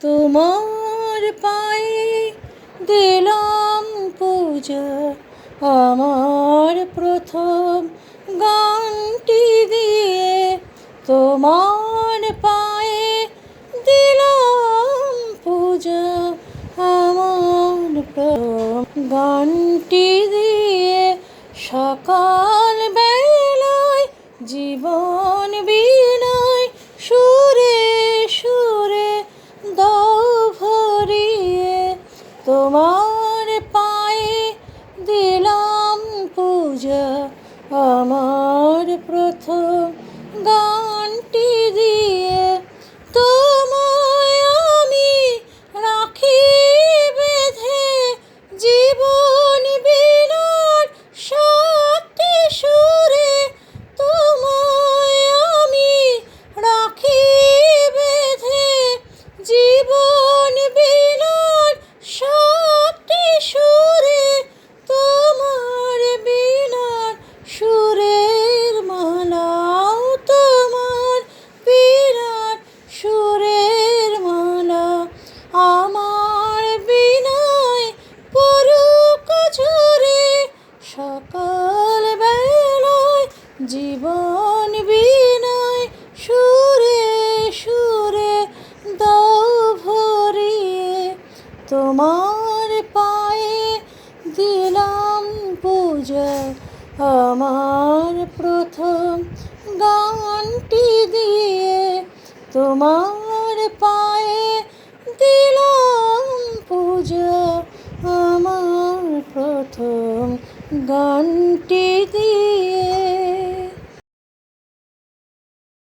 তোমার পায়ে দিলাম পূজা, আমার প্রথম গানটি দিয়ে। তোমার পায়ে দিলাম পূজা, আমার প্রথম গানটি দিয়ে। সকাল বেলায় জীবন বিনায় সুরে সুরে দাও ভরিয়ে। তোমার পায়ে দিলাম পূজা, আমার প্রথম গানটি দিয়ে। তোমায় আমি রাখি বেঁধে জীবন বিনার সাথে সুরে। তোমায় আমি রাখি বেঁধে জীবন বিনার সাথে সুরে। তোমার বিনার সুরের মালাও, তোমার বিনার সুরের মালা আমার বিনায় পড়ুক ঝরে। সকাল বেলায় জীবন বিনায় সুরে সুরে দাও ভরিয়ে। তোমার পায়ে দিলাম পূজা, আমার প্রথম গানটি দিয়ে। তোমার পায়ে দিলাম পূজা, আমার প্রথম গানটি দিয়ে।